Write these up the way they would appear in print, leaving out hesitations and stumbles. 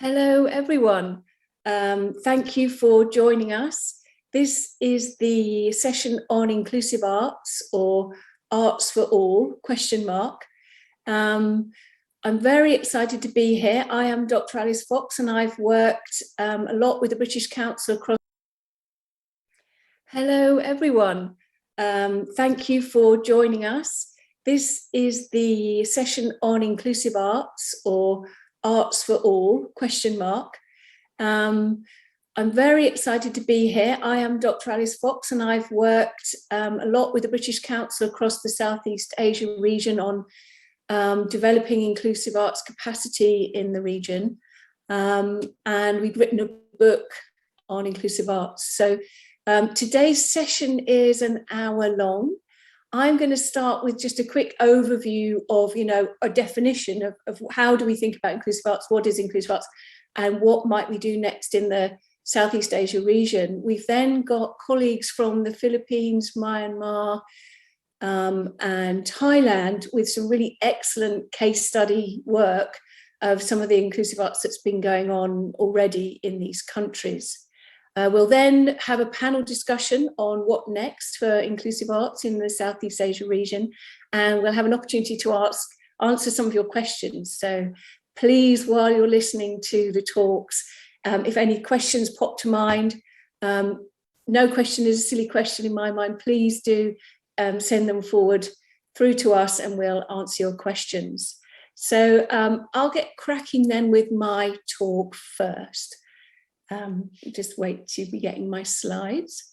Hello, everyone. Thank you for joining us. This is the session on inclusive arts, or arts for all, ? I'm very excited to be here. I am Dr. Alice Fox, and I've worked a lot with the British Council across. Hello, everyone. Thank you for joining us. This is the session on inclusive arts, or arts for all, ? I'm very excited to be here. I am Dr. Alice Fox, and I've worked a lot with the British Council across the Southeast Asia region on developing inclusive arts capacity in the region. And we've written a book on inclusive arts. So today's session is an hour long. I'm going to start with just a quick overview of, a definition of how do we think about inclusive arts, what is inclusive arts, and what might we do next in the Southeast Asia region. We've then got colleagues from the Philippines, Myanmar, and Thailand with some really excellent case study work of some of the inclusive arts that's been going on already in these countries. We'll then have a panel discussion on what next for inclusive arts in the Southeast Asia region, and we'll have an opportunity to answer some of your questions. So please, while you're listening to the talks, if any questions pop to mind, no question is a silly question in my mind, please do send them forward through to us and we'll answer your questions. So I'll get cracking then with my talk first. Just wait to be getting my slides.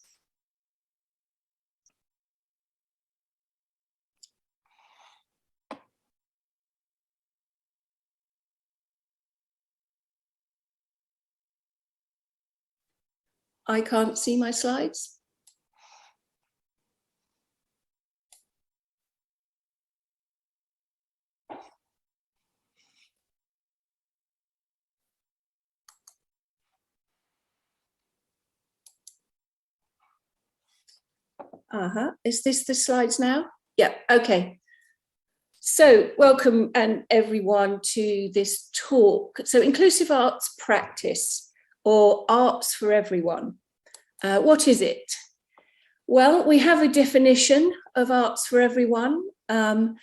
I can't see my slides. Is this the slides now? Yeah, okay. So welcome and everyone to this talk. So inclusive arts practice, or arts for everyone. What is it? Well, we have a definition of arts for everyone, and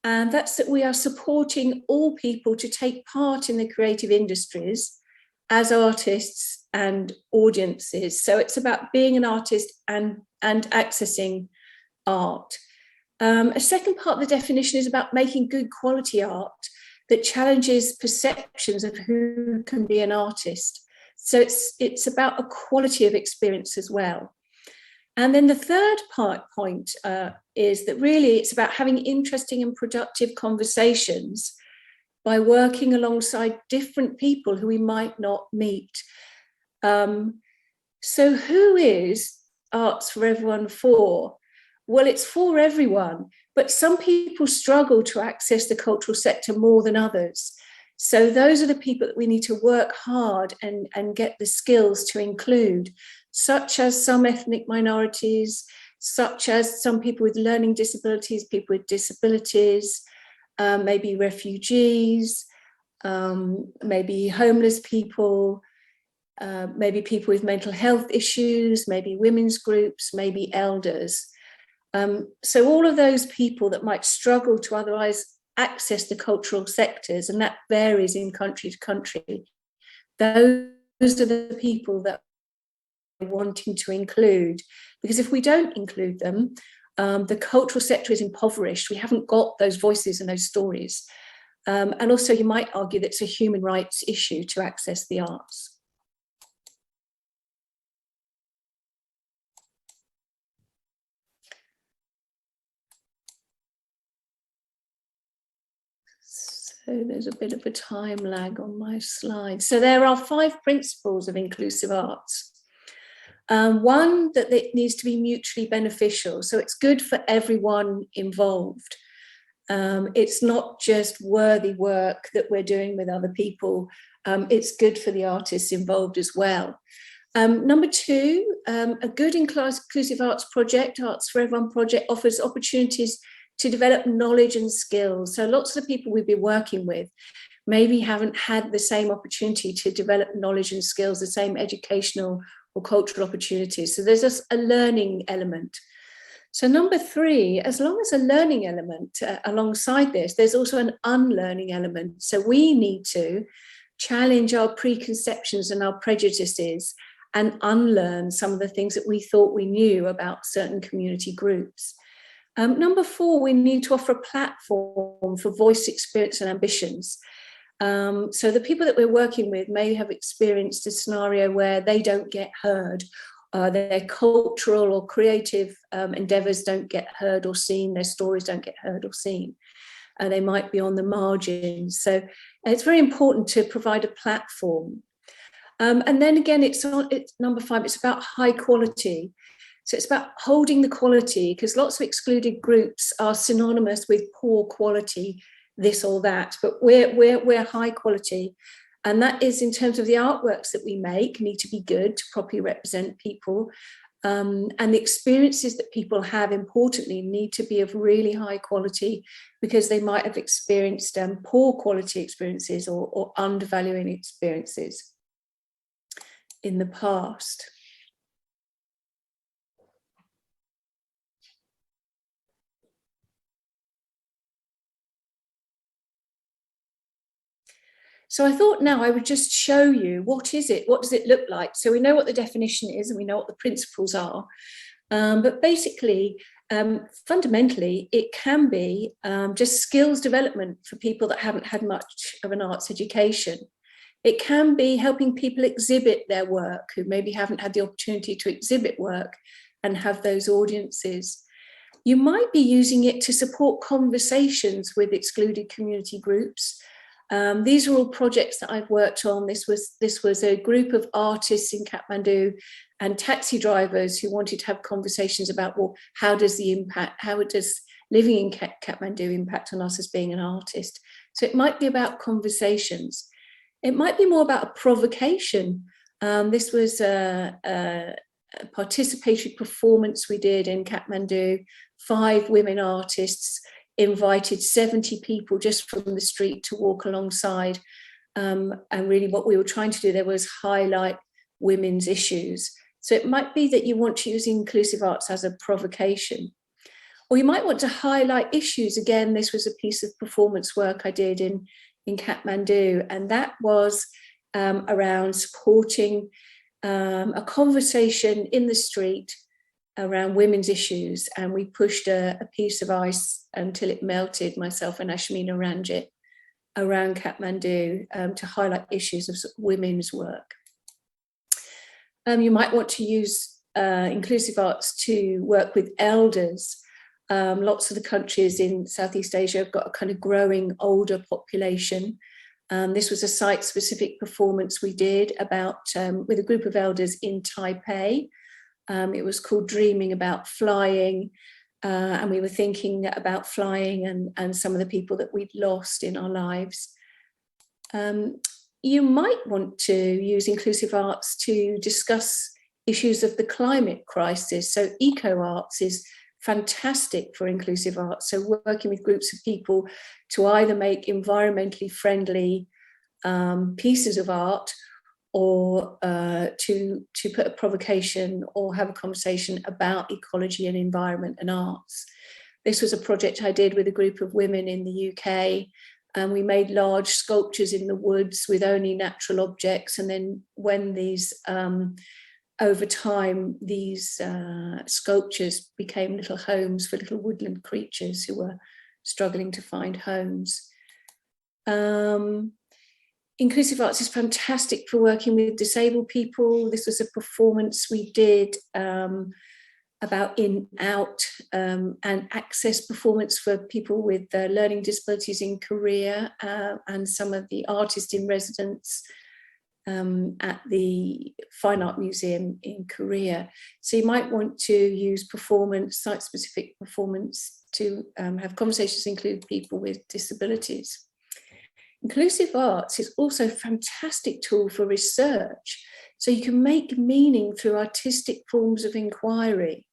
that's that we are supporting all people to take part in the creative industries as artists and audiences. So it's about being an artist and accessing art. A second part of the definition is about making good quality art that challenges perceptions of who can be an artist. So it's about a quality of experience as well. And then the third point is that really it's about having interesting and productive conversations by working alongside different people who we might not meet. So who is Arts for Everyone for? Well, it's for everyone, but some people struggle to access the cultural sector more than others. So those are the people that we need to work hard and get the skills to include, such as some ethnic minorities, such as some people with learning disabilities, people with disabilities, maybe refugees, maybe homeless people, maybe people with mental health issues, maybe women's groups, maybe elders. So all of those people that might struggle to otherwise access the cultural sectors, and that varies in country to country, those are the people that we're wanting to include. Because if we don't include them, the cultural sector is impoverished. We haven't got those voices and those stories. And also you might argue that it's a human rights issue to access the arts. So there's a bit of a time lag on my slide. So there are 5 principles of inclusive arts. One, that it needs to be mutually beneficial. So it's good for everyone involved. It's not just worthy work that we're doing with other people. It's good for the artists involved as well. Number 2, a good inclusive arts project, Arts for Everyone project, offers opportunities to develop knowledge and skills. So lots of the people we've been working with maybe haven't had the same opportunity to develop knowledge and skills, the same educational or cultural opportunities. So there's just a learning element. So number 3, as long as a learning element alongside this, there's also an unlearning element. So we need to challenge our preconceptions and our prejudices and unlearn some of the things that we thought we knew about certain community groups. Number 4, we need to offer a platform for voice, experience and ambitions. So the people that we're working with may have experienced a scenario where they don't get heard, their cultural or creative endeavours don't get heard or seen, their stories don't get heard or seen. They might be on the margins. So it's very important to provide a platform. And then again, it's number 5, it's about high quality. So it's about holding the quality, because lots of excluded groups are synonymous with poor quality, this or that, but we're high quality. And that is in terms of the artworks that we make need to be good to properly represent people. And the experiences that people have, importantly, need to be of really high quality, because they might have experienced poor quality experiences or undervaluing experiences in the past. So I thought now I would just show you, what is it? What does it look like? So we know what the definition is and we know what the principles are. But basically, fundamentally, it can be just skills development for people that haven't had much of an arts education. It can be helping people exhibit their work who maybe haven't had the opportunity to exhibit work and have those audiences. You might be using it to support conversations with excluded community groups. These are all projects that I've worked on. This was a group of artists in Kathmandu and taxi drivers who wanted to have conversations about, well, how does living in Kathmandu impact on us as being an artist? So it might be about conversations. It might be more about a provocation. This was a participatory performance we did in Kathmandu. 5 women artists invited 70 people just from the street to walk alongside. And really what we were trying to do there was highlight women's issues. So it might be that you want to use inclusive arts as a provocation. Or you might want to highlight issues. Again, this was a piece of performance work I did in Kathmandu, and that was around supporting a conversation in the street around women's issues, and we pushed a piece of ice until it melted, myself and Ashmina Ranjit, around Kathmandu to highlight issues of women's work. You might want to use inclusive arts to work with elders. Lots of the countries in Southeast Asia have got a kind of growing older population. This was a site-specific performance we did with a group of elders in Taipei. It was called Dreaming About Flying, and we were thinking about flying and some of the people that we'd lost in our lives. You might want to use inclusive arts to discuss issues of the climate crisis. So eco-arts is fantastic for inclusive arts. So working with groups of people to either make environmentally friendly pieces of art, or to put a provocation or have a conversation about ecology and environment and arts. This was a project I did with a group of women in the UK, and we made large sculptures in the woods with only natural objects. And then when these, over time, these sculptures became little homes for little woodland creatures who were struggling to find homes. Inclusive arts is fantastic for working with disabled people. This was a performance we did about in-out and access performance for people with learning disabilities in Korea, and some of the artists in residence at the Fine Art Museum in Korea. So you might want to use performance, site-specific performance, to have conversations include people with disabilities. Inclusive arts is also a fantastic tool for research. So you can make meaning through artistic forms of inquiry.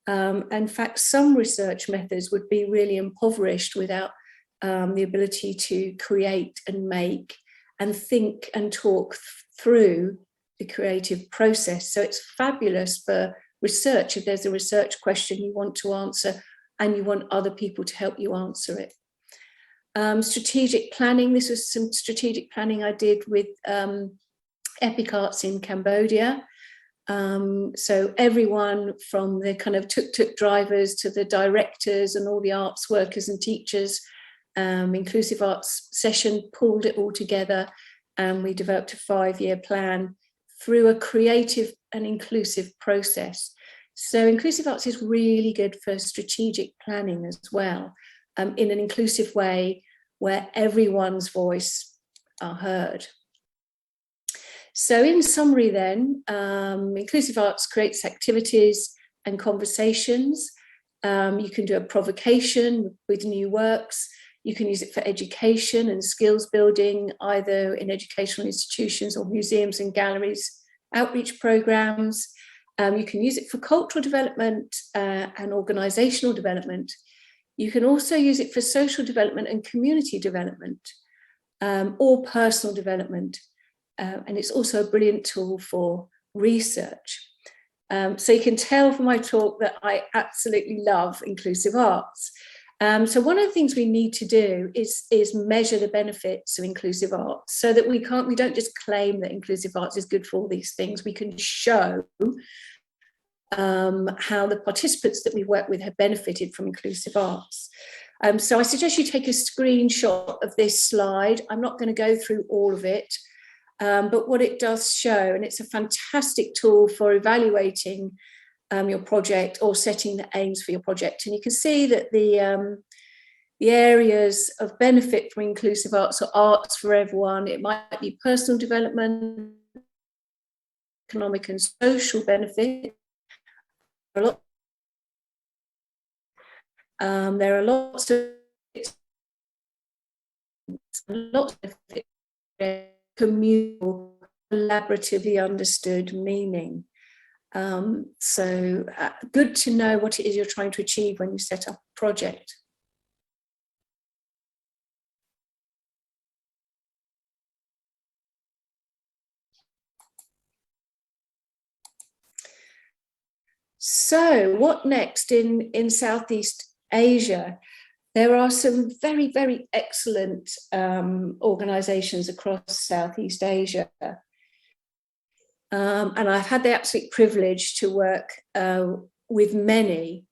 In fact, some research methods would be really impoverished without the ability to create and make and think and talk through the creative process. So it's fabulous for research if there's a research question you want to answer and you want other people to help you answer it. Strategic planning, this was some strategic planning I did with Epic Arts in Cambodia. So everyone from the kind of tuk-tuk drivers to the directors and all the arts workers and teachers, inclusive arts session pulled it all together, and we developed a 5-year plan through a creative and inclusive process. So inclusive arts is really good for strategic planning as well, in an inclusive way where everyone's voice are heard. So in summary then, inclusive arts creates activities and conversations. You can do a provocation with new works. You can use it for education and skills building, either in educational institutions or museums and galleries, outreach programs. You can use it for cultural development and organizational development. You can also use it for social development and community development, or personal development. And it's also a brilliant tool for research. So you can tell from my talk that I absolutely love inclusive arts. So one of the things we need to do is measure the benefits of inclusive arts, so that we don't just claim that inclusive arts is good for all these things. We can show how the participants that we work with have benefited from inclusive arts. So I suggest you take a screenshot of this slide. I'm not going to go through all of it, but what it does show, and it's a fantastic tool for evaluating your project or setting the aims for your project. And you can see that the areas of benefit from inclusive arts are arts for everyone. It might be personal development, economic and social benefit. There are lots of communal, collaboratively understood meaning. So good to know what it is you're trying to achieve when you set up a project. So what next in Southeast Asia? There are some very, very excellent organisations across Southeast Asia. And I've had the absolute privilege to work with many.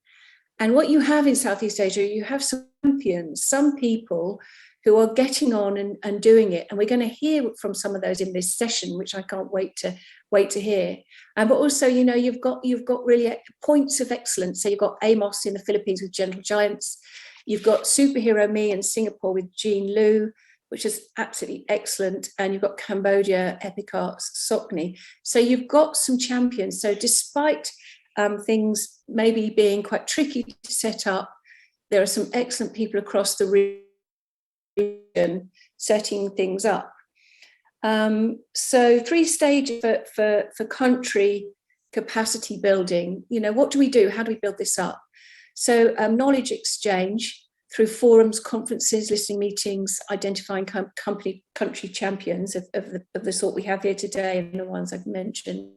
And what you have in Southeast Asia, you have some champions, some people who are getting on and doing it. And we're going to hear from some of those in this session, which I can't wait to hear. But also, you know, you've got really points of excellence. So you've got Amos in the Philippines with Gentle Giants. You've got Superhero Me in Singapore with Jean Liu, which is absolutely excellent. And you've got Cambodia, Epic Arts, Sokni. So you've got some champions. So despite things maybe being quite tricky to set up, there are some excellent people across the region setting things up. So 3 stages for country capacity building. You know, what do we do? How do we build this up? So knowledge exchange through forums, conferences, listening meetings, identifying country champions of the sort we have here today and the ones I've mentioned.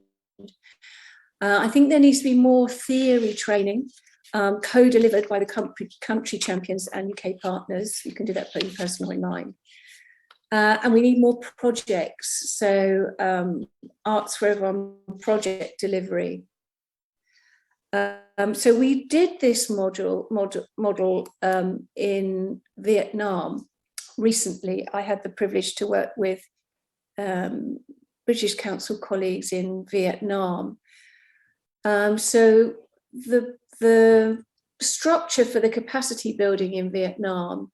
I think there needs to be more theory training, co-delivered by the country champions and UK partners. You can do that in person or online. And we need more projects. So Arts for Everyone project delivery. So we did this model in Vietnam recently. I had the privilege to work with British Council colleagues in Vietnam. So the structure for the capacity building in Vietnam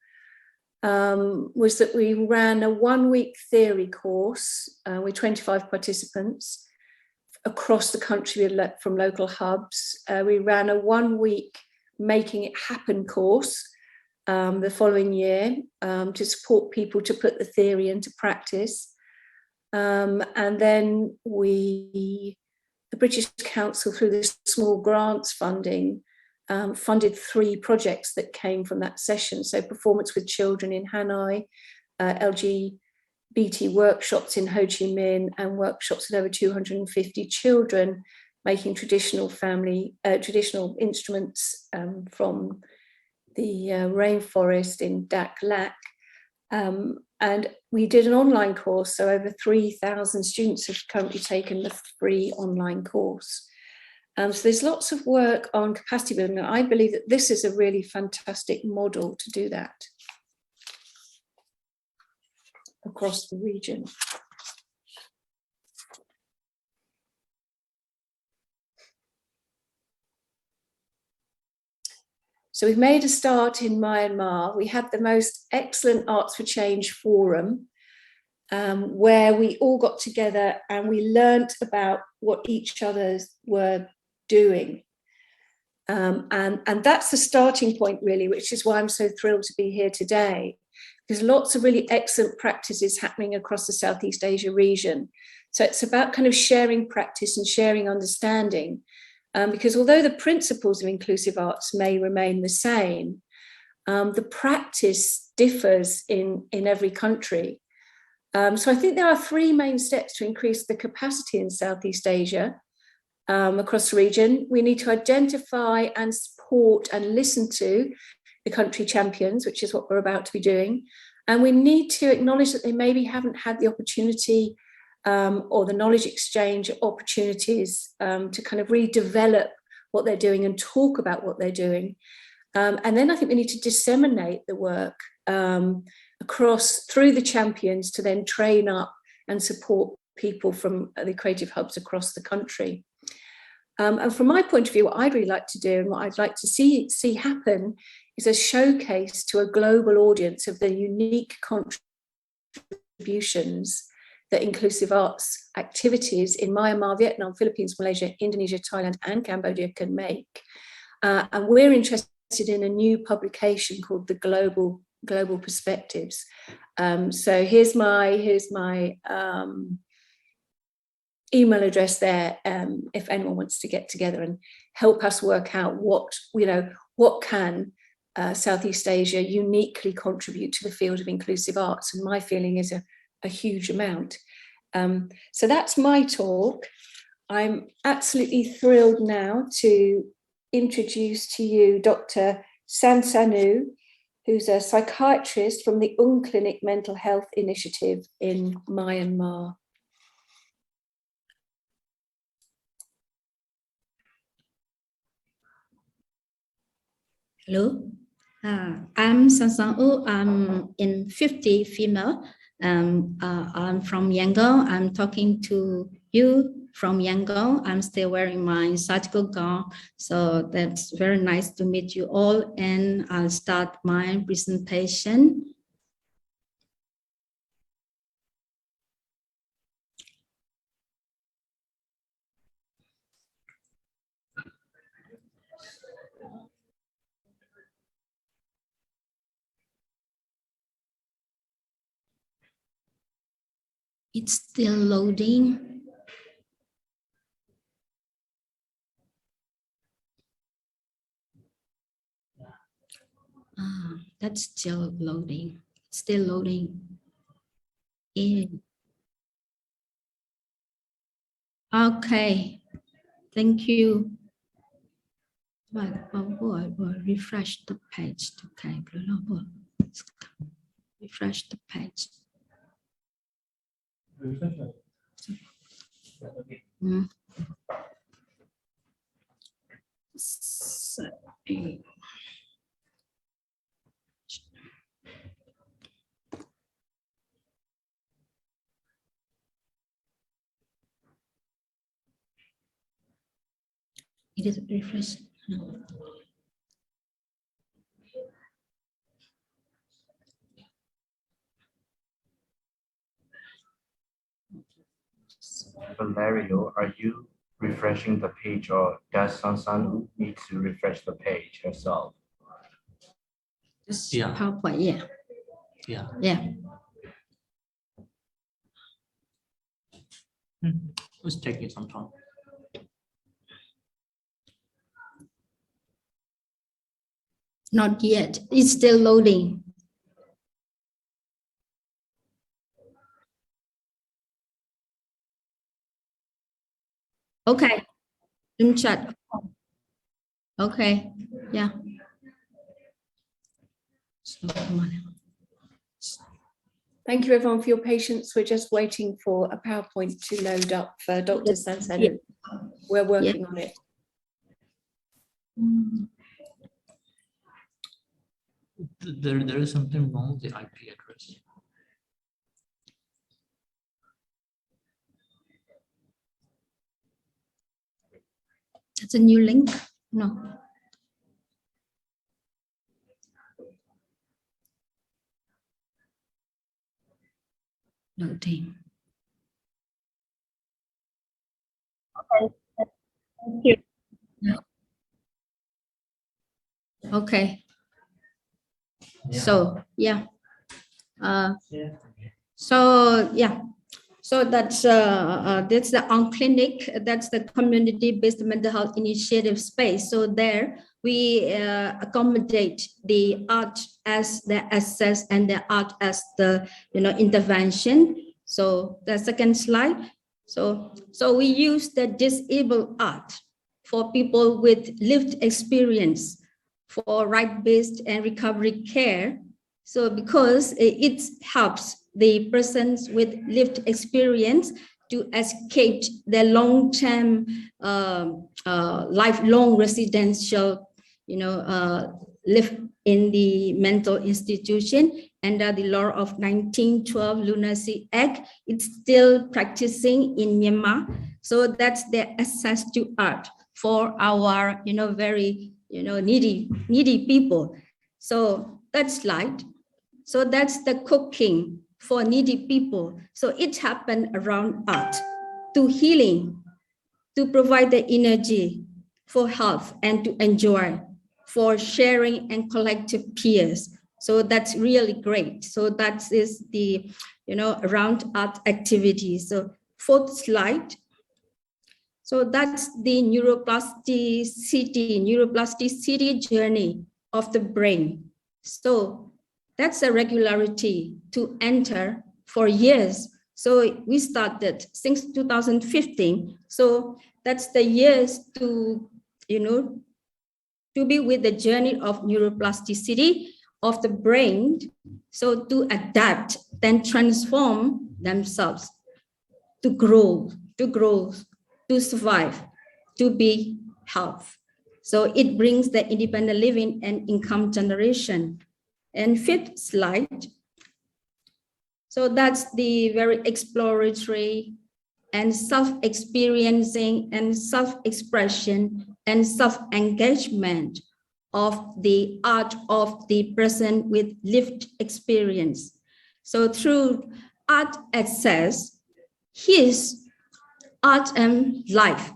was that we ran a 1-week theory course with 25 participants across the country from local hubs. We ran a 1-week Making It Happen course the following year to support people to put the theory into practice. And then the British Council, through this small grants funding, funded 3 projects that came from that session. So performance with children in Hanoi, LGBT workshops in Ho Chi Minh, and workshops with over 250 children making traditional instruments from the rainforest in Dak Lak. And we did an online course, so over 3,000 students have currently taken the free online course. So there's lots of work on capacity building, and I believe that this is a really fantastic model to do that across the region. So we've made a start in Myanmar. We had the most excellent Arts for Change forum, where we all got together and we learnt about what each other were doing. And that's the starting point, really, which is why I'm so thrilled to be here today. There's lots of really excellent practices happening across the Southeast Asia region. So it's about kind of sharing practice and sharing understanding. Because although the principles of inclusive arts may remain the same, the practice differs in every country. So I think there are 3 main steps to increase the capacity in Southeast Asia across the region. We need to identify and support and listen to the country champions, which is what we're about to be doing. And we need to acknowledge that they maybe haven't had the opportunity or the knowledge exchange opportunities to kind of really develop what they're doing and talk about what they're doing. And then I think we need to disseminate the work through the champions to then train up and support people from the creative hubs across the country. And from my point of view, what I'd really like to do and what I'd like to see happen is a showcase to a global audience of the unique contributions that inclusive arts activities in Myanmar, Vietnam, Philippines, Malaysia, Indonesia, Thailand, and Cambodia can make. And we're interested in a new publication called the Global Perspectives. So here's my email address there, if anyone wants to get together and help us work out what can Southeast Asia uniquely contribute to the field of inclusive arts. And my feeling is a huge amount. So that's my talk. I'm absolutely thrilled now to introduce to you Dr. Sansanu, who's a psychiatrist from the Clinic Mental Health Initiative in Myanmar. Hello, I'm Sansanu. I'm in 50 female. I'm from Yangon. I'm talking to you from Yangon. I'm still wearing my surgical gown. So that's very nice to meet you all. And I'll start my presentation. It's still loading. That's still loading. Still loading. In. Okay. Thank you. We'll refresh the page. Okay. Refresh the page. It is refreshed. Valerio, are you refreshing the page, or does Sansan need to refresh the page herself? Yeah. PowerPoint, yeah. Yeah. Yeah. It's taking some time. Not yet. It's still loading. Okay. In chat. Okay. Yeah. So, come on. Thank you everyone for your patience. We're just waiting for a PowerPoint to load up for Dr. Sansanu. Yeah. We're working on it. There is something wrong with the IP address. That's a new link. No. Loading. Okay. Thank you. Okay. Yeah. So yeah. So yeah. So that's the on clinic. That's the community-based mental health initiative space. So there we accommodate the art as the access and the art as the intervention. So the second slide. So we use the disabled art for people with lived experience for right-based and recovery care. So because it helps the persons with lived experience to escape their long-term, lifelong residential, live in the mental institution under the law of 1912 Lunacy Act. It's still practicing in Myanmar. So that's their access to art for our, very, needy people. So that slide. So that's the cooking for needy people. So it happened around art, to healing, to provide the energy for health and to enjoy, for sharing and collective peers. So that's really great. So that is the, around art activities. So fourth slide. So that's the neuroplasticity journey of the brain. So that's a regularity to enter for years. So we started since 2015. So that's the years to, to be with the journey of neuroplasticity of the brain. So to adapt, then transform themselves, to grow, to survive, to be health. So it brings the independent living and income generation. And fifth slide. So that's the very exploratory and self-experiencing and self-expression and self-engagement of the art of the person with lived experience. So through art access, his art and life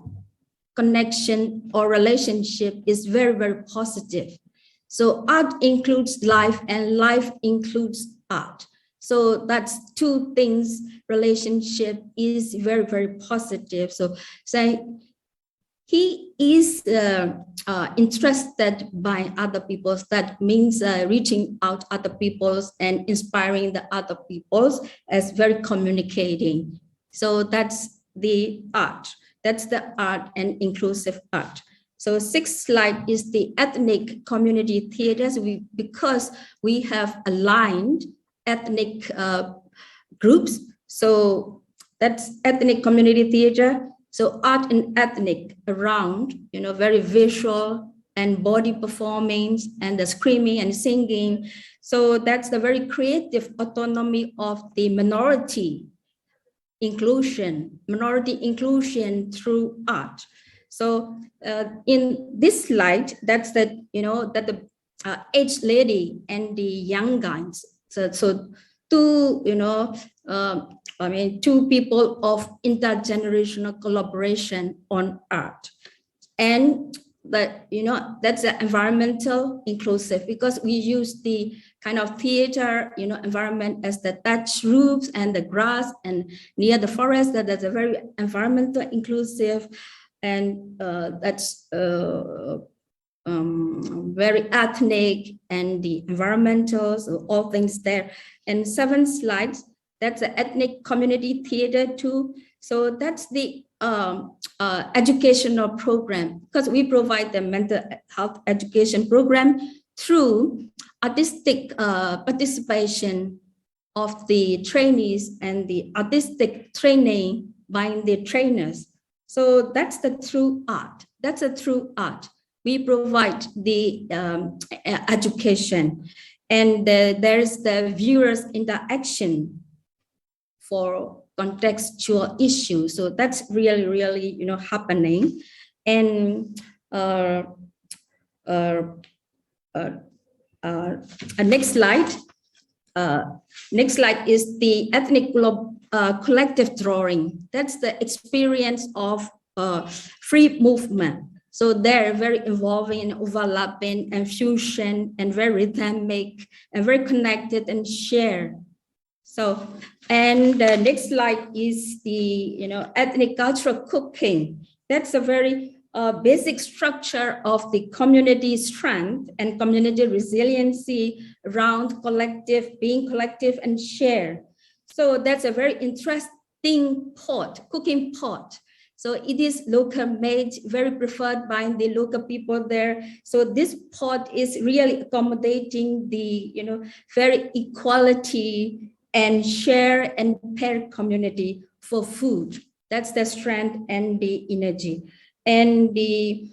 connection or relationship is very, very positive. So art includes life and life includes art. So that's two things, relationship is very, very positive. So he is interested by other people's, that means reaching out other people's and inspiring the other people's as very communicating. So that's the art. That's the art and inclusive art. So sixth slide is the ethnic community theaters. Because we have aligned ethnic groups. So that's ethnic community theater. So art and ethnic around, very visual and body performance and the screaming and singing. So that's the very creative autonomy of the minority inclusion through art. So in this slide, that's that, that the aged lady and the young guys. So two, two people of intergenerational collaboration on art. And but that's the environmental inclusive, because we use the kind of theater environment as the thatch roofs and the grass and near the forest, that's a very environmental inclusive. And that's very ethnic and the environmental, so all things there. And 7 slides, that's the ethnic community theater too. So that's the educational program, because we provide the mental health education program through artistic participation of the trainees and the artistic training by the trainers. So that's the true art. That's a true art. We provide the education, and there's the viewers interaction for contextual issues. So that's really, really, happening. And next slide. Next slide is the ethnic collective drawing. That's the experience of free movement. So they're very involving and overlapping and fusion and very rhythmic and very connected and shared. So, and the next slide is the, ethnic cultural cooking. That's a very basic structure of the community strength and community resiliency around being collective and share. So that's a very interesting cooking pot. So it is local made, very preferred by the local people there. So this pot is really accommodating the, very equality and share and pair community for food. That's the strength and the energy. And the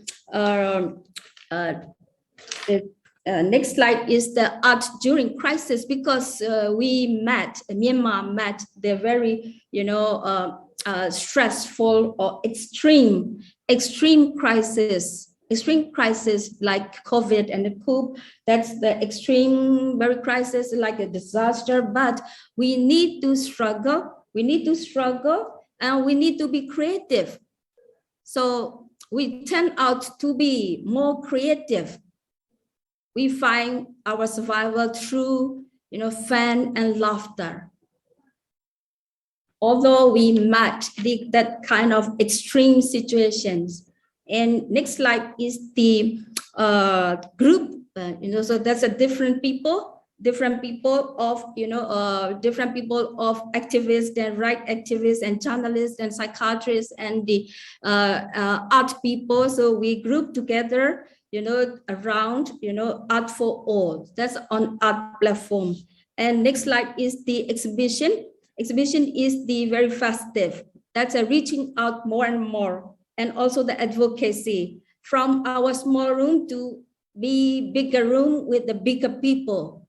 next slide is the art during crisis, because Myanmar met the very, stressful or extreme crisis like COVID and the coup. That's the extreme very crisis, like a disaster. But we need to struggle. And we need to be creative. So we turn out to be more creative. We find our survival through, fun and laughter. Although we met that kind of extreme situations. And next slide is the group. So that's a different people of activists and right activists and journalists and psychiatrists and the art people. So we group together, around, art for all. That's on art platform. And next slide is the exhibition. Exhibition is the very festive. That's a reaching out more and more. And also the advocacy from our small room to be bigger room with the bigger people,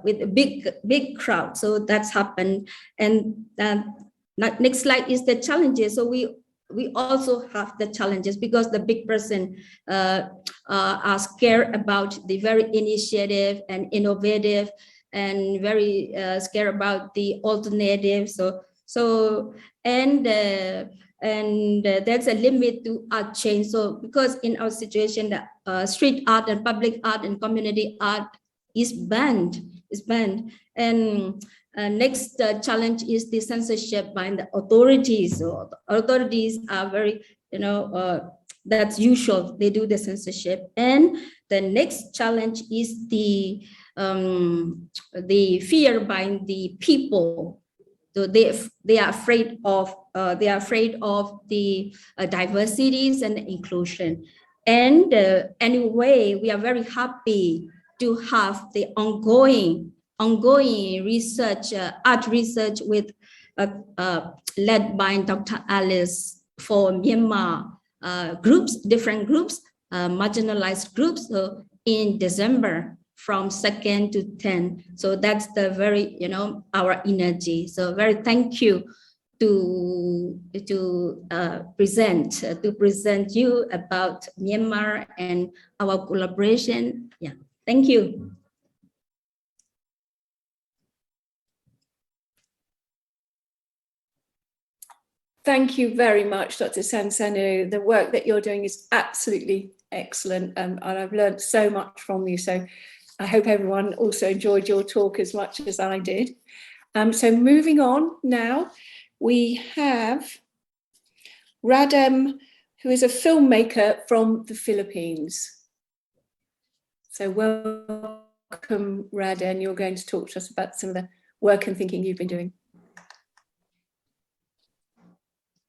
with a big crowd. So that's happened. And next slide is the challenges. So we also have the challenges, because the big person are scared about the very initiative and innovative and very scared about the alternative. And there's a limit to art change. So because in our situation, the street art and public art and community art is banned. And next challenge is the censorship by the authorities. So the authorities are very, that's usual. They do the censorship. And the next challenge is the fear by the people. So they are afraid of the diversities and inclusion. And anyway, we are very happy to have the ongoing research, art research with led by Dr. Alice for Myanmar different groups, marginalized groups. So in December, from 2nd to 10th. So that's the very, our energy. So very thank you to present you about Myanmar and our collaboration. Yeah, thank you. Thank you very much, Dr. Sansanu. The work that you're doing is absolutely excellent, and I've learned so much from you. So I hope everyone also enjoyed your talk as much as I did. So moving on now, we have Radem, who is a filmmaker from the Philippines. So welcome, Rad, and you're going to talk to us about some of the work and thinking you've been doing.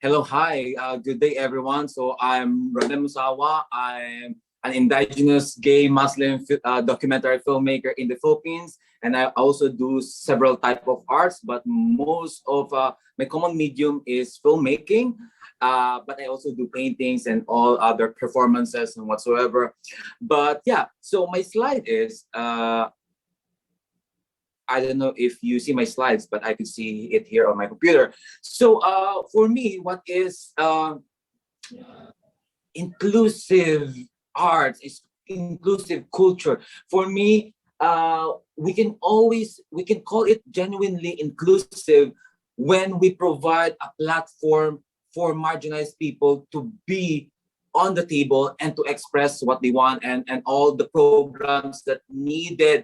Hello, hi, good day everyone. So I'm Radem Musawa. I'm an indigenous gay Muslim documentary filmmaker in the Philippines, and I also do several type of arts, but most of my common medium is filmmaking, but I also do paintings and all other performances and whatsoever. But yeah, so my slide is, I don't know if you see my slides, but I can see it here on my computer. So for me, what is inclusive arts, is inclusive culture? For me, we can call it genuinely inclusive when we provide a platform for marginalized people to be on the table and to express what they want, and all the programs that needed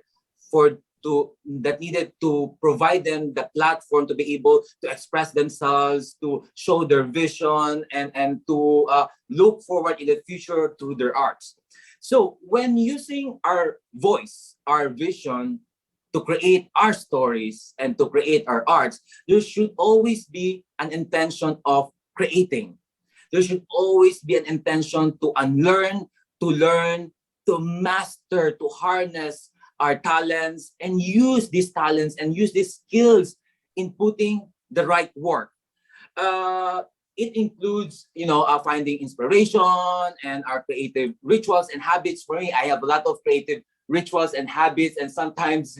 to provide them the platform to be able to express themselves, to show their vision, and to look forward in the future to their arts. So when using our voice, our vision to create our stories and to create our arts, there should always be an intention of creating. There should always be an intention to unlearn, to learn, to master, to harness our talents, and use these talents and use these skills in putting the right work. It includes, finding inspiration and our creative rituals and habits. For me, I have a lot of creative rituals and habits, and sometimes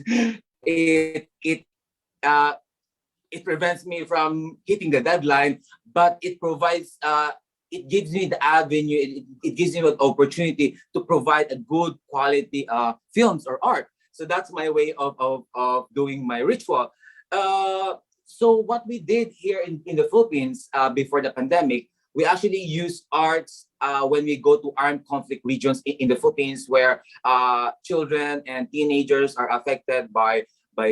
it prevents me from hitting the deadline, but it provides, it gives me the avenue, it gives me an opportunity to provide a good quality films or art. So that's my way of doing my ritual. So what we did here in the Philippines before the pandemic, we actually use arts when we go to armed conflict regions in the Philippines, where children and teenagers are affected by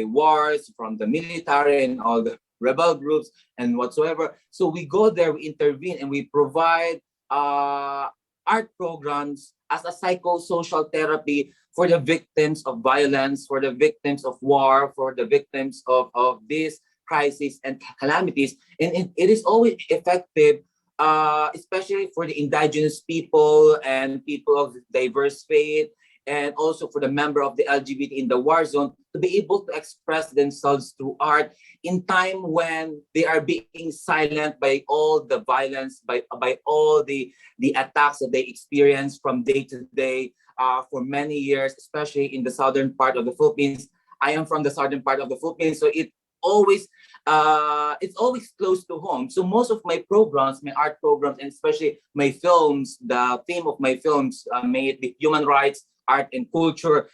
wars from the military and all the rebel groups and whatsoever. So we go there, we intervene, and we provide art programs as a psychosocial therapy for the victims of violence, for the victims of war, for the victims of these crises and calamities. And it is always effective, especially for the indigenous people and people of diverse faith, and also for the member of the LGBT in the war zone, to be able to express themselves through art in time when they are being silent by all the violence, by all the attacks that they experience from day to day for many years, especially in the southern part of the Philippines. I am from the southern part of the Philippines, so it's always close to home. So most of my programs, my art programs, and especially my films, the theme of my films may it be human rights, art, and culture,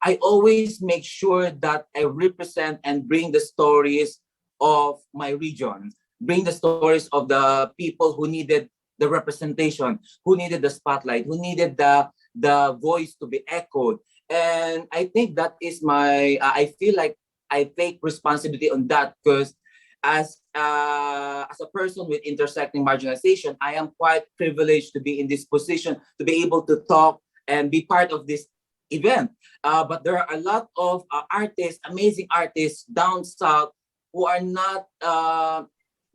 I always make sure that I represent and bring the stories of my region, bring the stories of the people who needed the representation, who needed the spotlight, who needed the voice to be echoed. And I think that is I feel like I take responsibility on that, because as a person with intersecting marginalization, I am quite privileged to be in this position, to be able to talk and be part of this event. But there are a lot of artists, amazing artists down south, who are not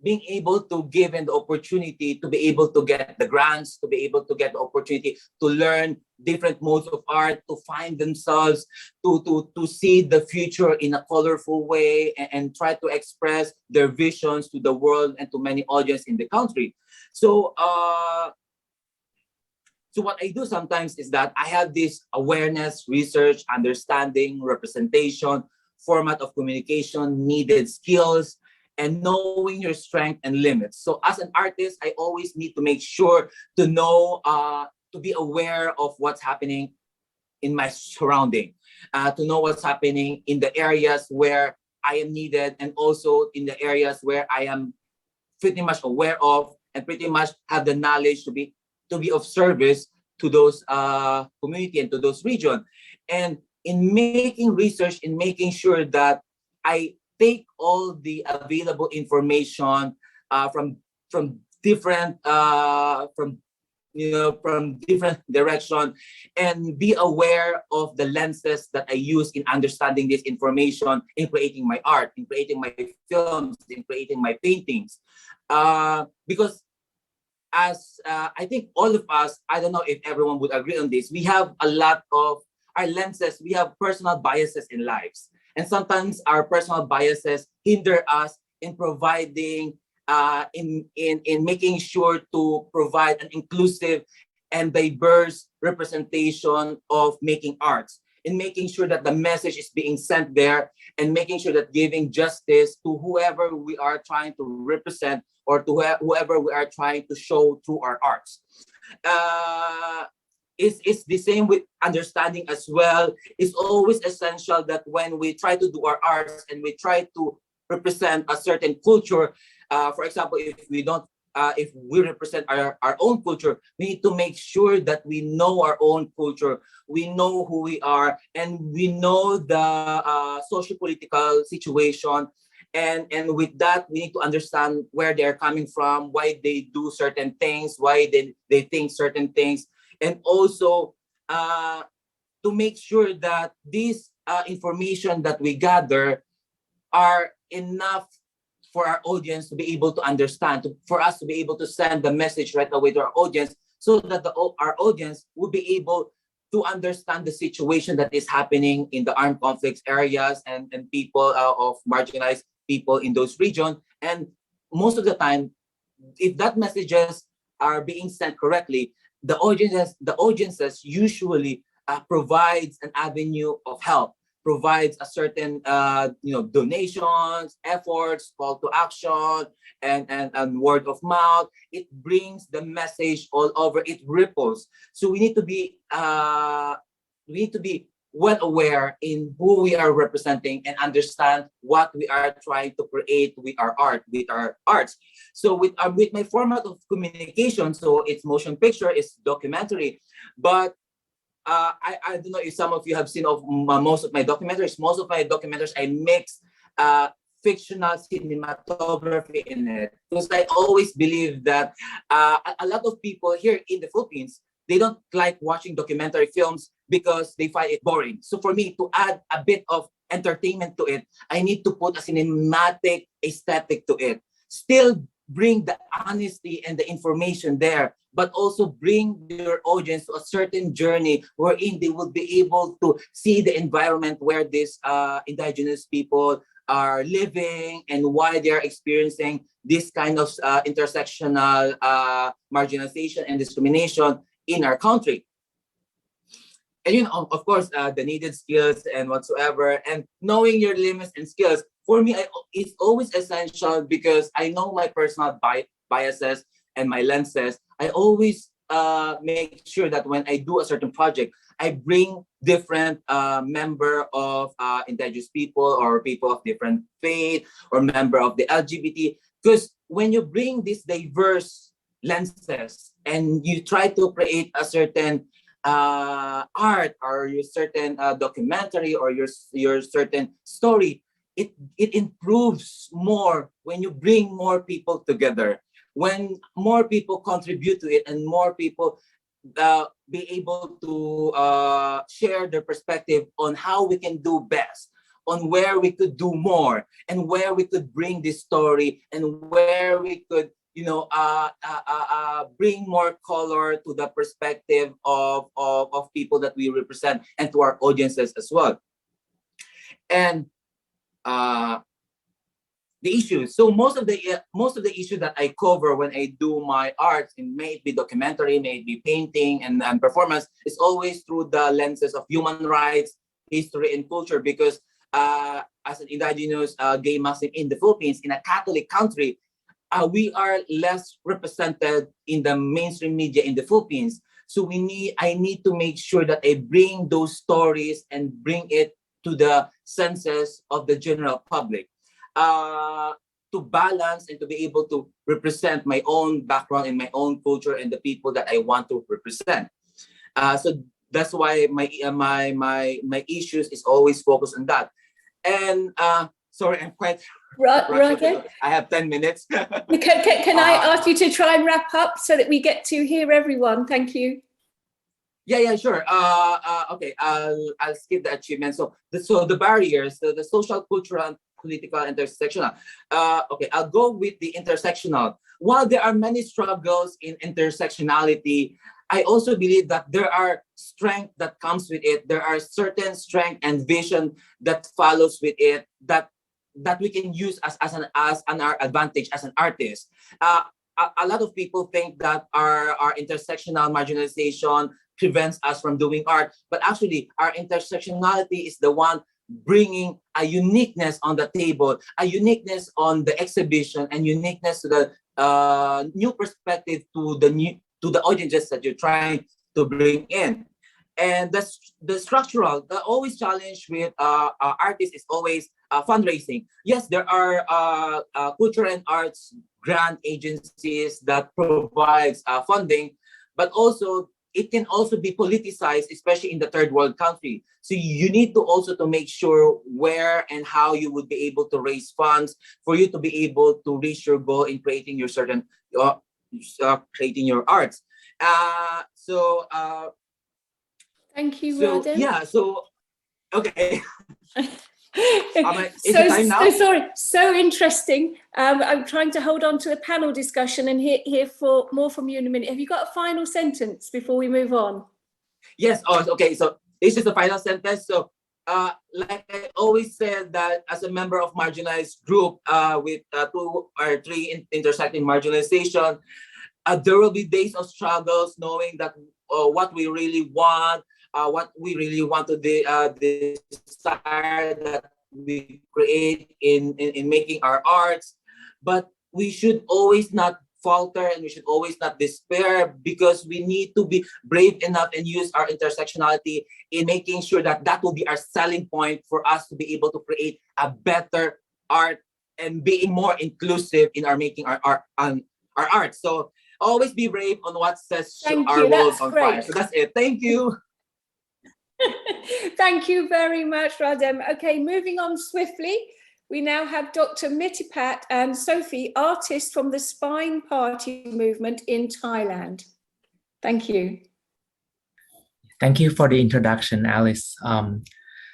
being able to given the opportunity to be able to get the grants, to be able to get the opportunity to learn different modes of art, to find themselves, to see the future in a colorful way, and try to express their visions to the world and to many audience in the country. So so what I do sometimes is that I have this awareness, research, understanding, representation, format of communication, needed skills, and knowing your strength and limits. So as an artist, I always need to make sure to know, to be aware of what's happening in my surrounding, to know what's happening in the areas where I am needed, and also in the areas where I am pretty much aware of, and pretty much have the knowledge to be of service to those community and to those region. And in making research, in making sure that I take all the available information from different from from different direction, and be aware of the lenses that I use in understanding this information, in creating my art, in creating my films, in creating my paintings. Because as I think all of us, I don't know if everyone would agree on this, we have a lot of our lenses, we have personal biases in lives. And sometimes our personal biases hinder us in providing, in making sure to provide an inclusive and diverse representation of making arts, in making sure that the message is being sent there, and making sure that giving justice to whoever we are trying to represent, or to whoever we are trying to show through our arts. It's the same with understanding as well. It's always essential that when we try to do our arts and we try to represent a certain culture, for example, if we represent our own culture, we need to make sure that we know our own culture, we know who we are, and we know the socio-political situation. And with that, we need to understand where they're coming from, why they do certain things, why they think certain things. And also to make sure that this information that we gather are enough for our audience to be able to understand, for us to be able to send the message right away to our audience, so that our audience will be able to understand the situation that is happening in the armed conflicts areas, and people of marginalized people in those regions. And most of the time, if that messages are being sent correctly, the audiences usually provides an avenue of help, provides a certain donations, efforts, call to action, and word of mouth. It brings the message all over. It ripples. So we need to be well aware in who we are representing, and understand what we are trying to create with our art, with our arts. So with my format of communication, so it's motion picture, it's documentary, but I don't know if some of you have seen of most of my documentaries. Most of my documentaries, I mix fictional cinematography in it, because I always believe that a lot of people here in the Philippines, they don't like watching documentary films because they find it boring. So for me to add a bit of entertainment to it, I need to put a cinematic aesthetic to it. Still bring the honesty and the information there, but also bring your audience to a certain journey wherein they will be able to see the environment where these indigenous people are living, and why they're experiencing this kind of intersectional marginalization and discrimination in our country. And of course, the needed skills and whatsoever, and knowing your limits and skills, for me, it's always essential, because I know my personal biases and my lenses. I always make sure that when I do a certain project, I bring different member of indigenous people, or people of different faith, or member of the LGBT. Because when you bring these diverse lenses and you try to create a certain art, or your certain documentary, or your certain story, it improves more when you bring more people together, when more people contribute to it, and more people be able to share their perspective on how we can do best, on where we could do more, and where we could bring this story, and where we could bring more color to the perspective of people that we represent, and to our audiences as well. And the issues. So most of the issues that I cover when I do my art, and may it be documentary, may it be painting and performance, is always through the lenses of human rights, history, and culture. Because as an indigenous gay Muslim in the Philippines, in a Catholic country, we are less represented in the mainstream media in the Philippines. So I need to make sure that I bring those stories and bring it to the senses of the general public, to balance and to be able to represent my own background and my own culture and the people that I want to represent. So that's why my issues is always focused on that. And Sorry, I'm quite Raden, I have 10 minutes. can I ask you to try and wrap up so that we get to hear everyone? Thank you. Yeah, sure. Okay, I'll skip the achievements. So the barriers, the social, cultural, and political intersectional. Okay, I'll go with the intersectional. While there are many struggles in intersectionality, I also believe that there are strength that comes with it. There are certain strength and vision that follows with it that we can use as an our advantage as an artist. A lot of people think that our intersectional marginalization prevents us from doing art, but actually our intersectionality is the one bringing a uniqueness on the table, a uniqueness on the exhibition, and uniqueness to the new perspective to the audiences that you're trying to bring in. And the structural, the always challenge with artists is always fundraising. Yes, there are cultural and arts grant agencies that provides funding, but also it can also be politicized, especially in the third world country. So you need to also to make sure where and how you would be able to raise funds for you to be able to reach your goal in creating your certain creating your arts. Thank you, So Raden. yeah, so okay. Is it time now? So sorry, so interesting. I'm trying to hold on to the panel discussion and hear for more from you in a minute. Have you got a final sentence before we move on? Yes. Oh, okay. So this is the final sentence. So, like I always said, that as a member of marginalized group with 2 or 3 intersecting marginalization, there will be days of struggles, knowing that what we really want. What we really want to desire that we create in making our arts, but we should always not falter and we should always not despair, because we need to be brave enough and use our intersectionality in making sure that that will be our selling point for us to be able to create a better art and being more inclusive in our making our art. So always be brave on what sets our world on fire. So that's it. Thank you. Thank you very much, Radem. Okay, moving on swiftly. We now have Dr. Mitipat and Sophie, artists from the Spine Party movement in Thailand. Thank you. Thank you for the introduction, Alice.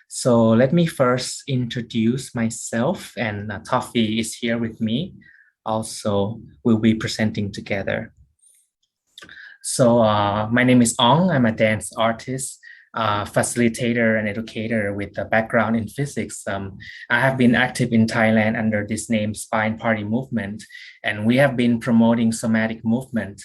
So let me first introduce myself, and Toffee is here with me. Also, we'll be presenting together. So my name is Ong. I'm a dance artist, facilitator and educator with a background in physics. I have been active in Thailand under this name Spine Party Movement, and we have been promoting somatic movement,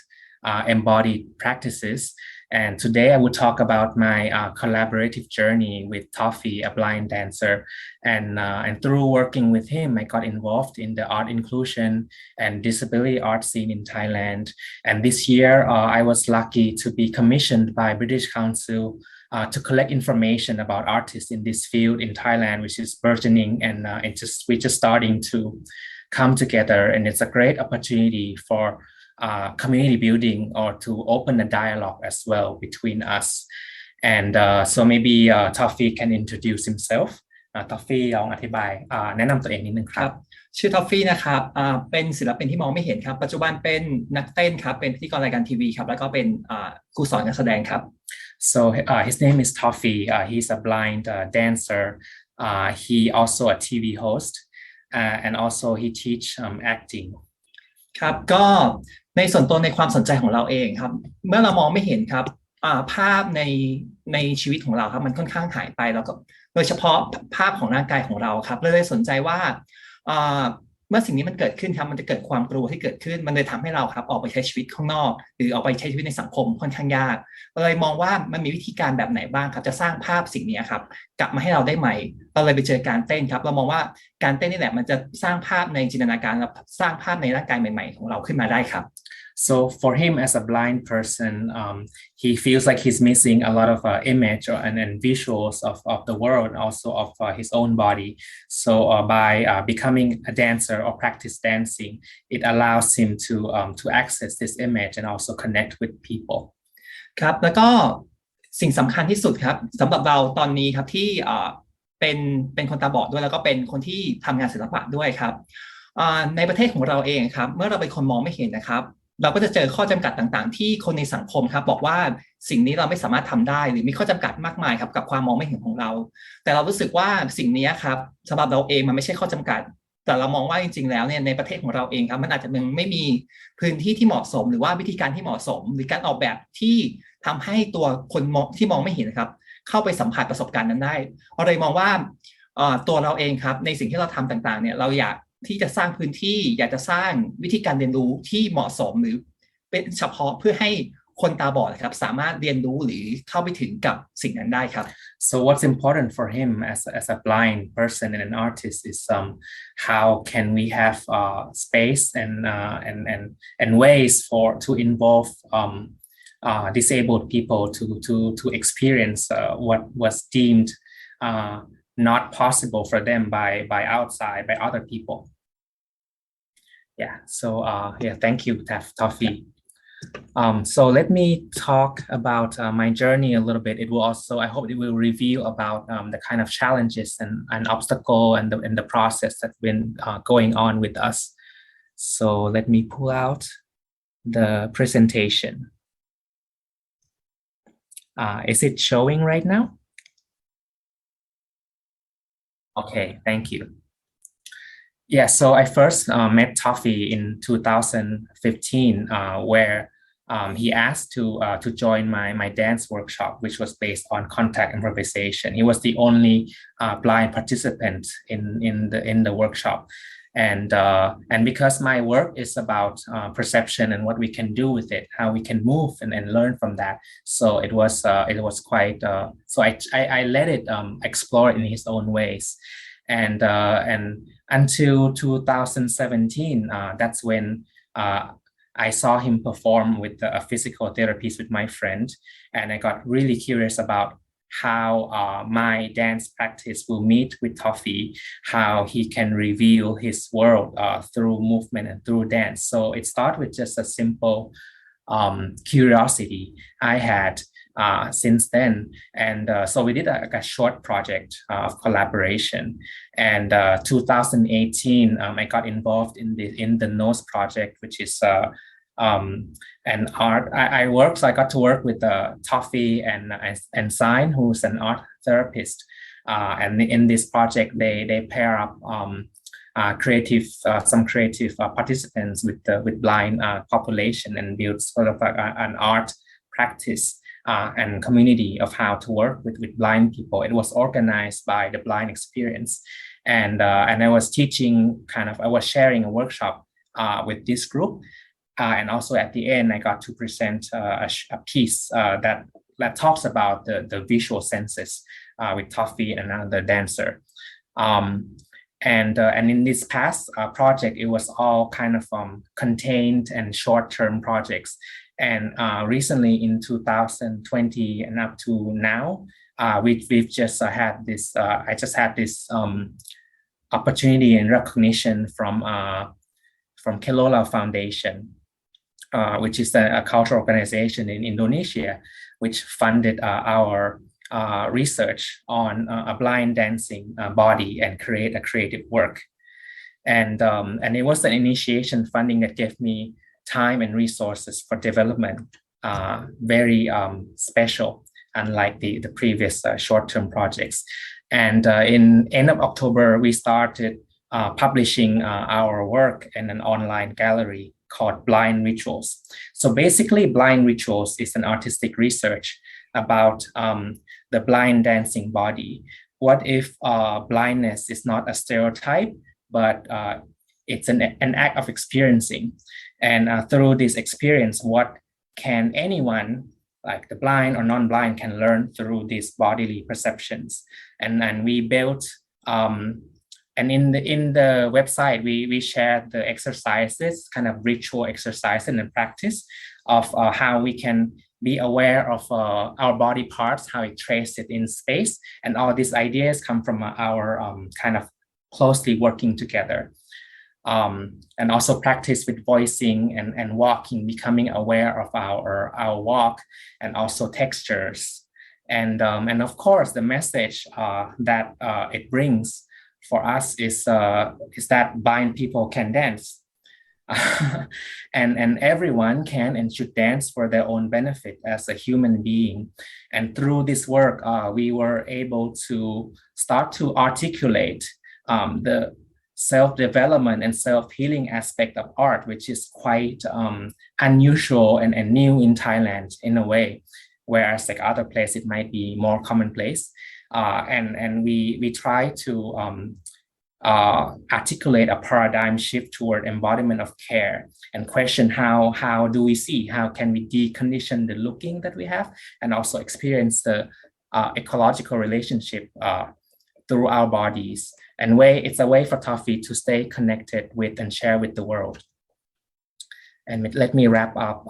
embodied practices. And today I will talk about my collaborative journey with Toffee, a blind dancer. And through working with him, I got involved in the art inclusion and disability art scene in Thailand. And this year, I was lucky to be commissioned by British Council to collect information about artists in this field in Thailand, which is burgeoning, and we're just starting to come together. And it's a great opportunity for community building, or to open a dialogue as well between us. And so maybe Toffee can introduce himself. Toffee ลองอธิบายแนะนำตัวเองนิดนึงครับ ชื่อทอฟฟี่นะครับเป็นศิลปินที่มองไม่เห็นครับปัจจุบันเป็นนักเต้นครับเป็นพิธีกรรายการทีวีครับแล้วก็เป็นครูสอนการแสดงครับ So his name is Toffee. He's a blind dancer. He also a TV host, and also he teach acting. ครับก็ในส่วนตัวในความสนใจของเราเองครับเมื่อเรามองไม่เห็นครับภาพในชีวิตของเราครับมันค่อนข้างหายไปแล้วก็โดยเฉพาะภาพของร่างกายของเราครับเลยสนใจว่าเมื่อสิ่งนี้มันเกิดขึ้นครับมันจะเกิดความกลัวที่เกิดขึ้นมันเลยทำให้เราครับออกไปใช้ชีวิตข้างนอกหรือออกไปใช้ชีวิตในสังคมค่อนข้างยากเลยมองว่ามันมีวิธีการแบบไหนบ้างครับจะสร้างภาพสิ่งนี้ครับกลับมาให้เราได้ใหม่เราเลยไปเจอการเต้นครับเรามองว่าการเต้นนี่แหละมันจะสร้างภาพในจินตนาการและสร้างภาพในร่างกายใหม่ๆของเราขึ้นมาได้ครับ So for him as a blind person, he feels like he's missing a lot of image and visuals of the world, and also of his own body. So by becoming a dancer or practice dancing, it allows him to access this image and also connect with people. ครับแล้วก็สิ่งสำคัญที่สุดครับสำหรับเราตอนนี้ครับที่ เป็นคนตาบอดด้วยแล้วก็เป็นคนที่ทำงานศิลปะด้วยครับในประเทศของเราเองครับเมื่อเราเป็นคนมองไม่เห็นนะครับเราก็จะเจอข้อจำกัดต่างๆที่คนในสังคมครับบอกว่าสิ่งนี้เราไม่สามารถทำได้หรือมีข้อจำกัดมากมายครับกับความมองไม่เห็นของเราแต่เรารู้สึกว่าสิ่งนี้ครับสำหรับเราเองมันไม่ใช่ข้อจำกัดแต่เรามองว่าจริงๆแล้วเนี่ยในประเทศของเราเองครับมันอาจจะยังไม่มีพื้นที่ที่เหมาะสมหรือว่าวิธีการที่เหมาะสมหรือการออกแบบที่ทำให้ตัวคนที่มองไม่เห็นนะครับเข้าไปสัมผัสประสบการณ์นั้นได้เราเลยมองว่าตัวเราเองครับในสิ่งที่เราทำต่างๆเนี่ยเราอยากที่จะสร้างพื้นที่อยากจะสร้างวิธีการเรียนรู้ที่เหมาะสมหรือเป็นเฉพาะเพื่อให้คนตาบอดครับสามารถเรียนรู้หรือเข้าไปถึงกับสิ่งนั้นได้ครับ So what's important for him as a blind person and an artist is how can we have space and ways to involve disabled people to experience what was deemed not possible for them by outside by other people. Yeah. So yeah, thank you, Toffee. So let me talk about my journey a little bit. It will also, I hope it will reveal about the kind of challenges and obstacle and the process that's been going on with us. So let me pull out the presentation. Is it showing right now? Okay, thank you. Yeah, so I first met Toffee in 2015, where he asked to join my dance workshop, which was based on contact improvisation. He was the only blind participant in the workshop, and because my work is about perception and what we can do with it, how we can move and learn from that. So it was quite. So I let it explore in his own ways. And until 2017, that's when I saw him perform with a physical therapist with my friend, and I got really curious about how my dance practice will meet with Toffee, how he can reveal his world through movement and through dance. So it started with just a simple curiosity I had since then, and so we did a short project of collaboration. And 2018, I got involved in the Nose project, which is an art. So I got to work with Toffee and Sign, who's an art therapist. And in this project, they pair up some creative participants with blind population and build sort of an art practice and community of how to work with blind people. It was organized by the Blind Experience, and I was teaching I was sharing a workshop with this group, and also at the end I got to present a piece that talks about the visual senses with Toffee and another dancer. And in this past project, it was all kind of contained and short-term projects. And recently in 2020 and up to now, we've just had this, I just had this opportunity and recognition from Kelola Foundation, which is a cultural organization in Indonesia, which funded our research on a blind dancing body and create a creative work. And it was an initiation funding that gave me time and resources for development, very special, unlike the previous short-term projects. And in end of October, we started publishing our work in an online gallery called Blind Rituals. So basically, Blind Rituals is an artistic research about the blind dancing body. What if blindness is not a stereotype, but it's an act of experiencing? And through this experience, what can anyone, like the blind or non-blind, can learn through these bodily perceptions? And we built, and in the website, we shared the exercises, kind of ritual exercise and practice of how we can be aware of our body parts, how we trace it in space. And all these ideas come from our kind of closely working together. And also practice with voicing and walking, becoming aware of our walk, and also textures. And of course, the message that it brings for us is that blind people can dance. and everyone can and should dance for their own benefit as a human being. And through this work, we were able to start to articulate the self-development and self-healing aspect of art, which is quite unusual and new in Thailand in a way, whereas like other places it might be more commonplace. And we try to articulate a paradigm shift toward embodiment of care and question how do we see, how can we decondition the looking that we have and also experience the ecological relationship through our bodies. And it's a way for Toffee to stay connected with and share with the world. And let me wrap up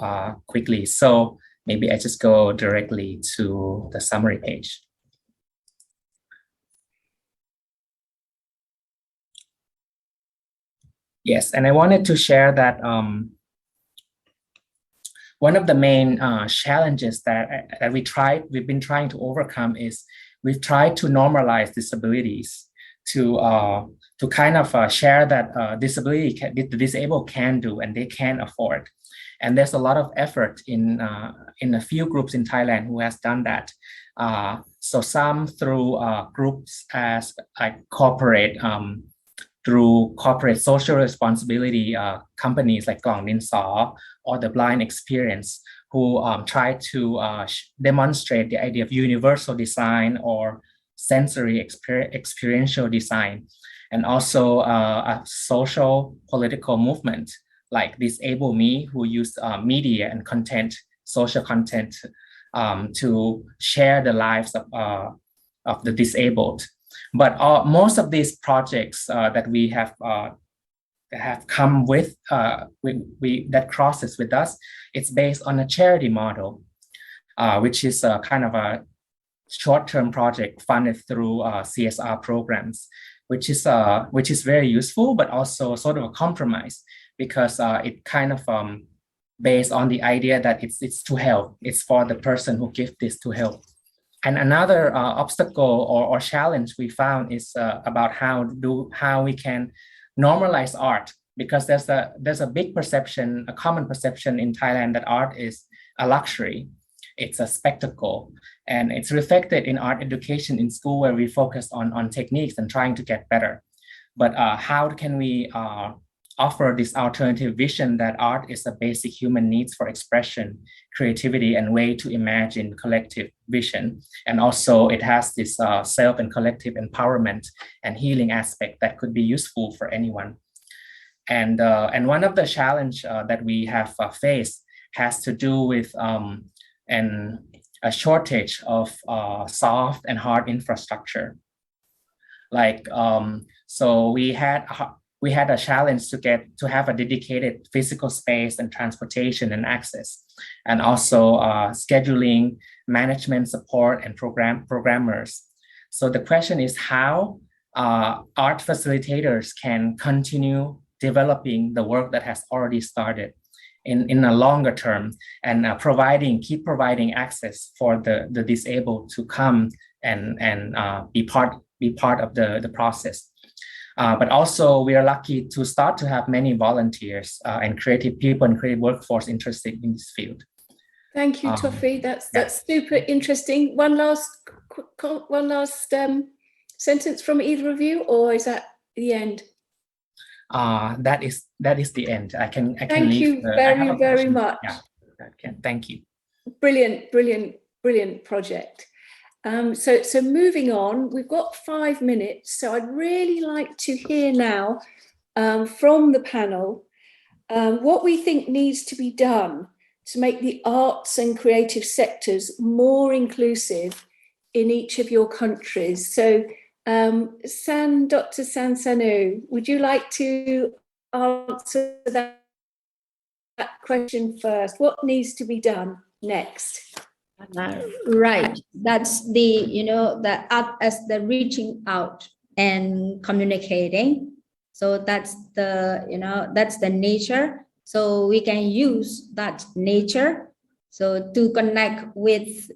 quickly. So maybe I just go directly to the summary page. Yes, and I wanted to share that one of the main challenges that we've been trying to overcome is we've tried to normalize disabilities to kind of share that the disabled can do and they can afford. And there's a lot of effort in a few groups in Thailand who has done that. So some through groups as like corporate through corporate social responsibility companies like Klong Din Saw or the Blind Experience, who try to demonstrate the idea of universal design or sensory experiential design, and also a social political movement like Disable Me, who use media and content, social content, to share the lives of the disabled. But most of these projects that we have come with, that crosses with us, it's based on a charity model, which is kind of a short-term project funded through CSR programs, which is very useful, but also sort of a compromise because it kind of based on the idea that it's to help, it's for the person who gives this to help. And another obstacle or challenge we found is about how we can normalize art, because there's a big perception, a common perception in Thailand that art is a luxury, it's a spectacle, and it's reflected in art education in school where we focus on techniques and trying to get better. But how can we offer this alternative vision that art is a basic human needs for expression, creativity, and way to imagine collective vision. And also it has this self and collective empowerment and healing aspect that could be useful for anyone. And one of the challenge that we have faced has to do with a shortage of soft and hard infrastructure. Like, so we had a challenge to have a dedicated physical space and transportation and access, and also scheduling, management support, and programmers. So the question is how art facilitators can continue developing the work that has already started in a longer term, and keep providing access for the disabled to come and be part of the process. But also we are lucky to start to have many volunteers and creative people and creative workforce interested in this field. Thank you, Toffee. That's super interesting. One last sentence from either of you, or is that the end? That is the end. I can Thank leave. you very much. Yeah, thank you. Brilliant project. So moving on, we've got 5 minutes. So I'd really like to hear now from the panel what we think needs to be done to make the arts and creative sectors more inclusive in each of your countries. So Dr. Sansanu, would you like to answer that question first? What needs to be done next? Right. That's the art as the reaching out and communicating. So that's the nature. So we can use that nature So to connect with,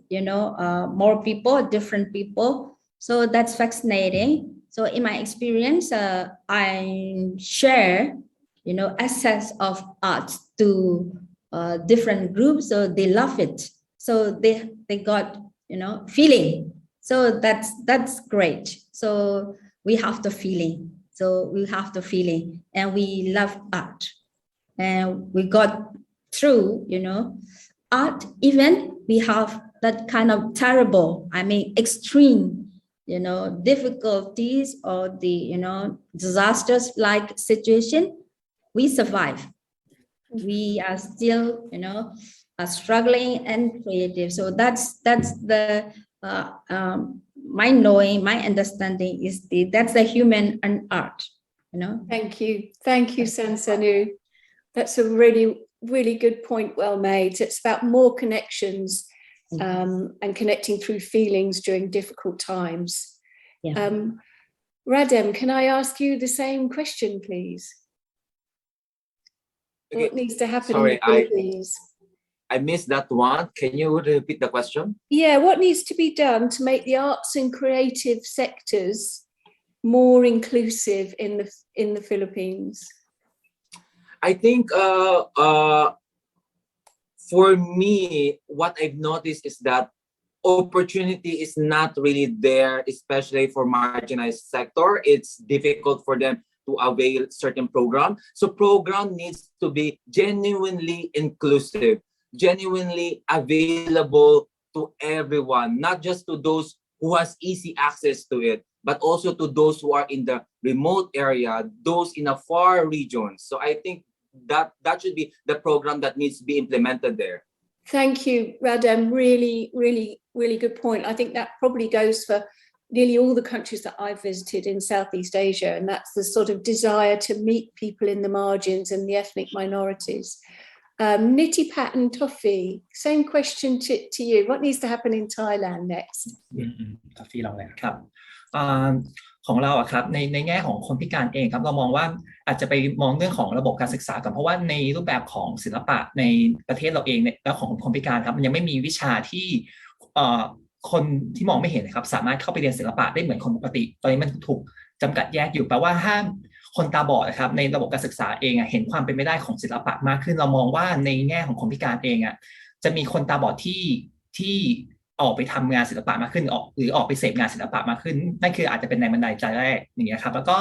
more people, different people. So that's fascinating. So in my experience, I share, access of art to different groups. So they love it. So they got, feeling. So that's great. So we have the feeling. And we love art. And we got through, art, even we have that kind of terrible, extreme, difficulties or the, disasters like situation, we survive. We are still, are struggling and creative. So that's the, my knowing, my understanding is that's the human and art, Thank you, Sansanu. That's a really, really good point, well made. It's about more connections and connecting through feelings during difficult times. Yeah. Radem, can I ask you the same question, please? Okay. What needs to happen Sorry, in the Philippines? I missed that one. Can you repeat the question? Yeah, what needs to be done to make the arts and creative sectors more inclusive in the Philippines? I think for me, what I've noticed is that opportunity is not really there, especially for marginalized sector. It's difficult for them to avail certain program. So program needs to be genuinely inclusive, genuinely available to everyone, not just to those who has easy access to it, but also to those who are in the remote area, those in a far regions. So I think that should be the program that needs to be implemented there. Thank you, Radem. Really, really, really good point. I think that probably goes for nearly all the countries that I've visited in Southeast Asia, and that's the sort of desire to meet people in the margins and the ethnic minorities. Nitty Patton Toffee, same question to you. What needs to happen in Thailand next? Toffee ลองเลยครับ ของเราอะครับในแง่ของคนพิการเองครับเรามองว่าอาจจะไปมองเรื่องของระบบการศึกษาก่อนเพราะว่าในรูปแบบของศิลปะในประเทศเราเองเนี่ยแล้วของคนพิการครับมันยังไม่มีวิชาที่คนที่มองไม่เห็นนะครับสามารถเข้าไปเรียนศิลปะได้เหมือนคนปกติตอนนี้มันถูกจำกัดแยกอยู่แปลว่าห้ามคนตาบอดนะครับในระบบการศึกษาเองเห็นความเป็นไปได้ของศิลปะมากขึ้นเรามองว่าในแง่ของคนพิการเองจะมีคนตาบอดที่ออกไปทำงานศิลปะมากขึ้นหรือออกไปเสพงานศิลปะมากขึ้นนั่นคืออาจจะเป็นแรงบันดาลใจแรกอย่างเงี้ยครับแล้วก็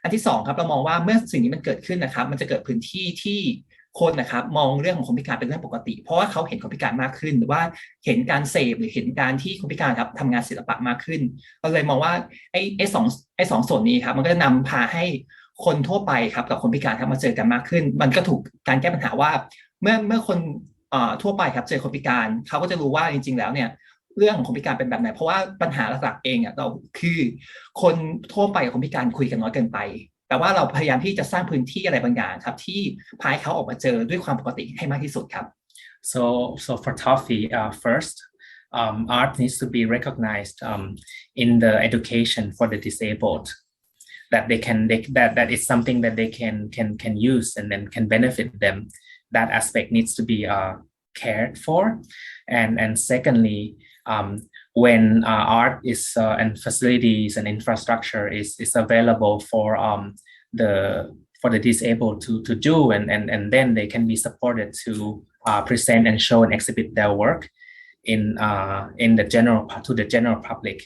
อันที่สองครับเรามองว่าเมื่อสิ่งนี้มันเกิดขึ้นนะครับมันจะเกิดพื้นที่ที่คนนะครับมองเรื่องของคนพิการเป็นเรื่องปกติเพราะว่าเขาเห็นคนพิการมากขึ้นหรือว่าเห็นการเสพหรือเห็นการที่คนพิการครับทำงานศิลปะมากขึ้นเราเลยมองว่าไอ้สองส่วนนี้ครับมันก็จะนำพาให้คนทั่วไปครับกับคนพิการครับมาเจอกันมากขึ้นมันก็ถูกการแก้ปัญหาว่าเมื่อคนทั่วไปครับเจอคนพิการเขาก็จะรู้ว่าจริงๆแล้วเนี่ยเรื่องของคนพิการเป็นแบบไหนเพราะว่าปัญหาหลักๆเองเราคือคนทั่วไปกับคนพิการคุยกันน้อยเกินไปแต่ว่าเราพยายามที่จะสร้างพื้นที่อะไรบางอย่างครับที่พาให้เขาออกมาเจอด้วยความปกติให้มากที่สุดครับ So for Toffee, first, art needs to be recognized in the education for the disabled. That that is something that they can use and then can benefit them. That aspect needs to be cared for, and secondly, when art is and facilities and infrastructure is available for the disabled to do, and then they can be supported to present and show and exhibit their work in the general public.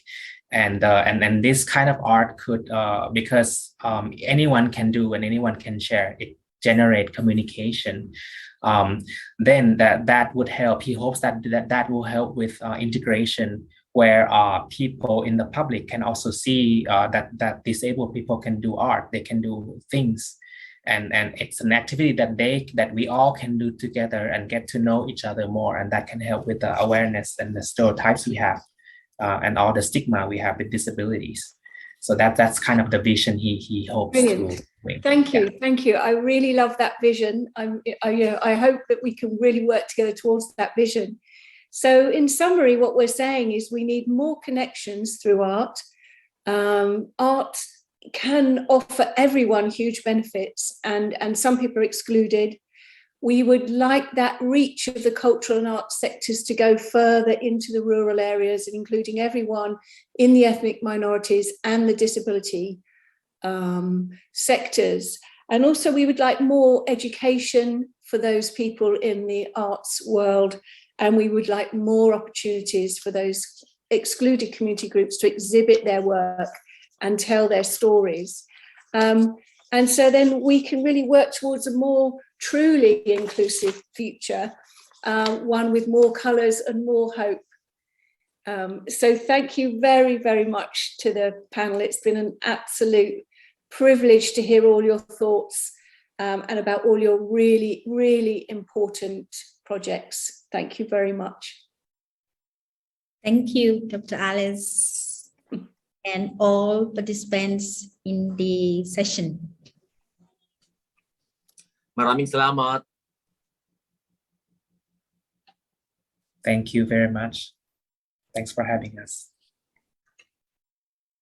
And this kind of art could because anyone can do and anyone can share it, generate communication. Then that would help. He hopes that will help with integration, where people in the public can also see that disabled people can do art, they can do things, and it's an activity that we all can do together and get to know each other more, and that can help with the awareness and the stereotypes we have. And all the stigma we have with disabilities. So that's kind of the vision he hopes Brilliant. to bring. Thank you. I really love that vision. I hope that we can really work together towards that vision. So in summary, what we're saying is we need more connections through art. Art can offer everyone huge benefits, and some people are excluded. We would like that reach of the cultural and arts sectors to go further into the rural areas, including everyone in the ethnic minorities and the disability sectors. And also we would like more education for those people in the arts world, and we would like more opportunities for those excluded community groups to exhibit their work and tell their stories. And so then we can really work towards a more truly inclusive future, one with more colours and more hope. So thank you very, very much to the panel. It's been an absolute privilege to hear all your thoughts and about all your really, really important projects. Thank you very much. Thank you, Dr. Alice, and all participants in the session. Maraming salamat. Thank you very much. Thanks for having us.